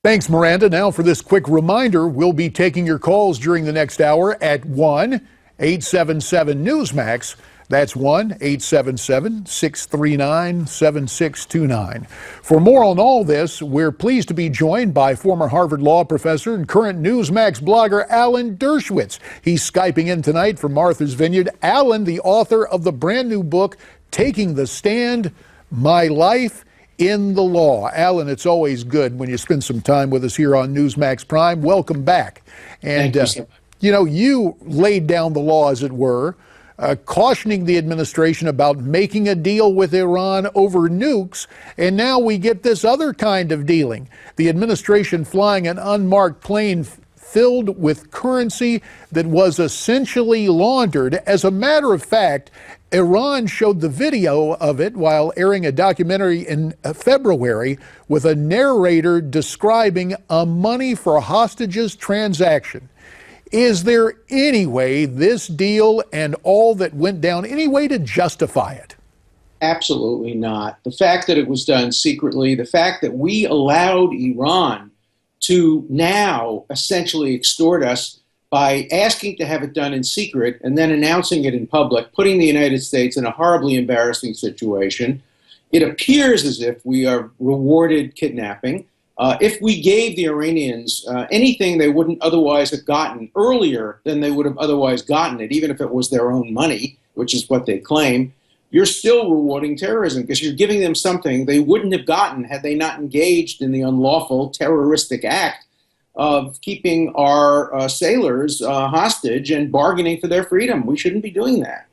Thanks, Miranda. Now for this quick reminder, we'll be taking your calls during the next hour at 1-877-Newsmax. That's 1-877-639-7629. For more on all this, we're pleased to be joined by former Harvard Law professor and current Newsmax blogger Alan Dershowitz. He's Skyping in tonight from Martha's Vineyard. Alan, the author of the brand new book, Taking the Stand, My Life in the Law. Alan, it's always good when you spend some time with us here on Newsmax Prime. Welcome back. And, you laid down the law, as it were, cautioning the administration about making a deal with Iran over nukes. And now we get this other kind of dealing. The administration flying an unmarked plane filled with currency that was essentially laundered. As a matter of fact, Iran showed the video of it while airing a documentary in February with a narrator describing a money for hostages transaction. Is there any way this deal and all that went down, any way to justify it? Absolutely not. The fact that it was done secretly, the fact that we allowed Iran to now essentially extort us by asking to have it done in secret and then announcing it in public, putting the United States in a horribly embarrassing situation. It appears as if we are rewarded kidnapping. If we gave the Iranians anything they wouldn't otherwise have gotten earlier than they would have otherwise gotten it, even if it was their own money, which is what they claim, you're still rewarding terrorism because you're giving them something they wouldn't have gotten had they not engaged in the unlawful terroristic act of keeping our sailors hostage and bargaining for their freedom. We shouldn't be doing that.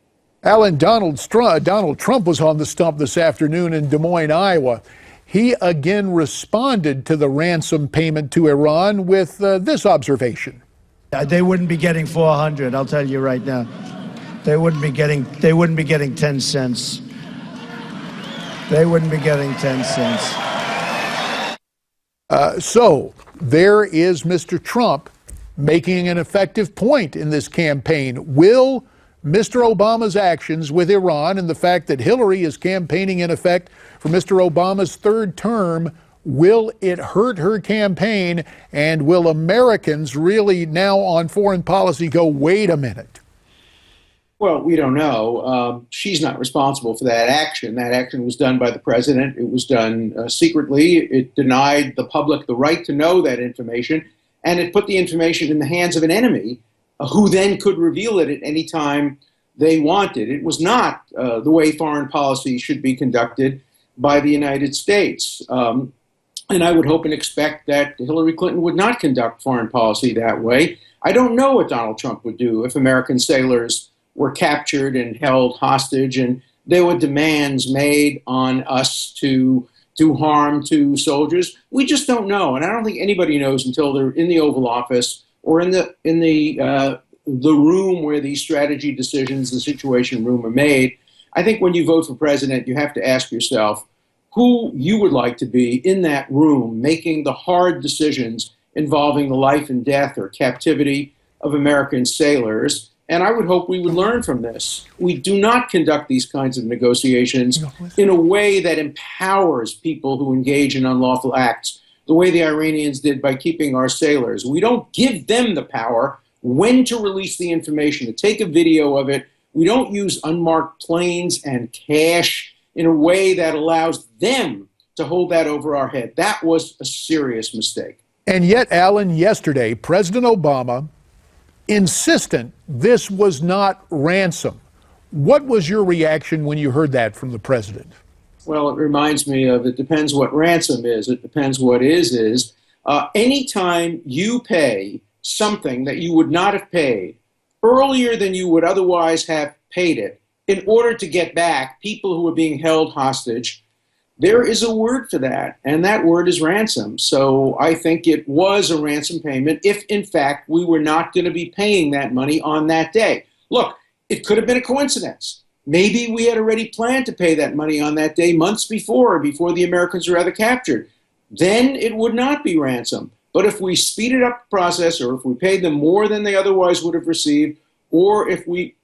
Alan, Donald Trump was on the stump this afternoon in Des Moines, Iowa. He again responded to the ransom payment to Iran with this observation. They wouldn't be getting 400, I'll tell you right now. They wouldn't be getting 10 cents. They wouldn't be getting 10 cents. So there is Mr. Trump making an effective point in this campaign. Will Mr. Obama's actions with Iran and the fact that Hillary is campaigning in effect for Mr. Obama's third term, will it hurt her campaign? And will Americans really now on foreign policy go, wait a minute? Well, we don't know. She's not responsible for that action. That action was done by the president. It was done secretly. It denied the public the right to know that information, and it put the information in the hands of an enemy who then could reveal it at any time they wanted. It was not the way foreign policy should be conducted by the United States. And I would hope and expect that Hillary Clinton would not conduct foreign policy that way. I don't know what Donald Trump would do if American sailors were captured and held hostage and there were demands made on us to do harm to soldiers. We just don't know. And I don't think anybody knows until they're in the Oval Office or in the room where these strategy decisions, the Situation Room, are made. I think when you vote for president, you have to ask yourself who you would like to be in that room making the hard decisions involving the life and death or captivity of American sailors. And I would hope we would learn from this. We do not conduct these kinds of negotiations in a way that empowers people who engage in unlawful acts, the way the Iranians did by keeping our sailors. We don't give them the power when to release the information, to take a video of it. We don't use unmarked planes and cash in a way that allows them to hold that over our head. That was a serious mistake. And yet, Alan, yesterday, President Obama insistent this was not ransom. What was your reaction when you heard that from the president? Well, it reminds me of, it depends what ransom is. It depends what is. Anytime you pay something that you would not have paid earlier than you would otherwise have paid it in order to get back people who are being held hostage, there is a word for that, and that word is ransom. So I think it was a ransom payment if, in fact, we were not going to be paying that money on that day. Look, it could have been a coincidence. Maybe we had already planned to pay that money on that day months before the Americans were ever captured. Then it would not be ransom. But if we speeded up the process, or if we paid them more than they otherwise would have received, or if we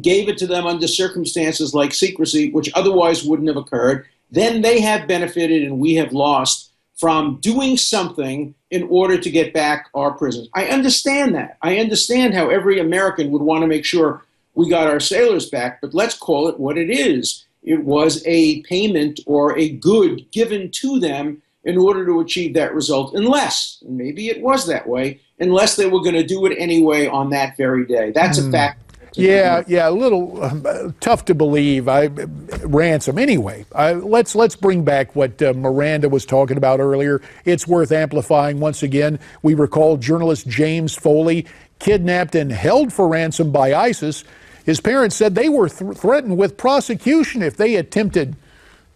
gave it to them under circumstances like secrecy, which otherwise wouldn't have occurred, then they have benefited and we have lost from doing something in order to get back our prisoners. I understand that. I understand how every American would want to make sure we got our sailors back, but let's call it what it is. It was a payment or a good given to them in order to achieve that result, unless, and maybe it was that way, unless they were going to do it anyway on that very day. That's a fact. Yeah, a little tough to believe. Ransom. Anyway, let's bring back what Miranda was talking about earlier. It's worth amplifying once again. We recall journalist James Foley kidnapped and held for ransom by ISIS. His parents said they were threatened with prosecution if they attempted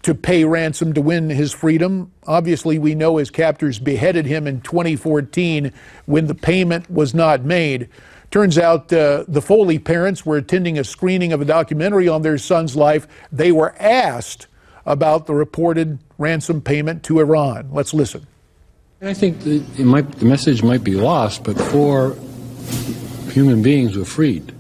to pay ransom to win his freedom. Obviously, we know his captors beheaded him in 2014 when the payment was not made. Turns out the Foley parents were attending a screening of a documentary on their son's life. They were asked about the reported ransom payment to Iran. Let's listen. I think the message might be lost, but 4 human beings were freed.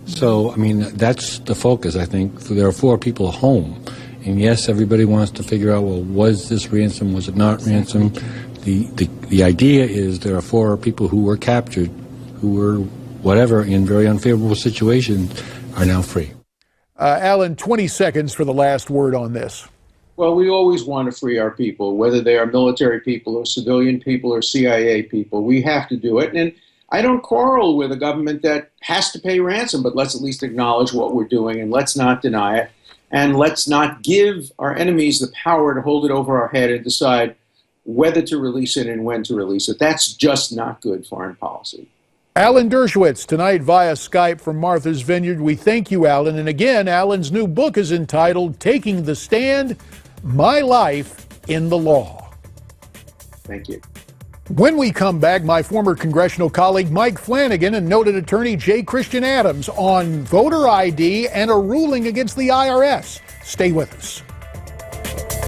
So, I mean, that's the focus, I think. There are 4 people home. And yes, everybody wants to figure out, well, was this ransom, was it not ransom? The idea is there are 4 people who were captured, who were whatever, in very unfavorable situations, are now free. Alan, 20 seconds for the last word on this. Well, we always want to free our people, whether they are military people or civilian people or CIA people. We have to do it. And I don't quarrel with a government that has to pay ransom, but let's at least acknowledge what we're doing and let's not deny it. And let's not give our enemies the power to hold it over our head and decide whether to release it and when to release it. That's just not good foreign policy. Alan Dershowitz tonight via Skype from Martha's Vineyard. We thank you, Alan. And again, Alan's new book is entitled Taking the Stand, My Life in the Law. Thank you. When we come back, my former congressional colleague Mike Flanagan and noted attorney J. Christian Adams on voter ID and a ruling against the IRS. Stay with us.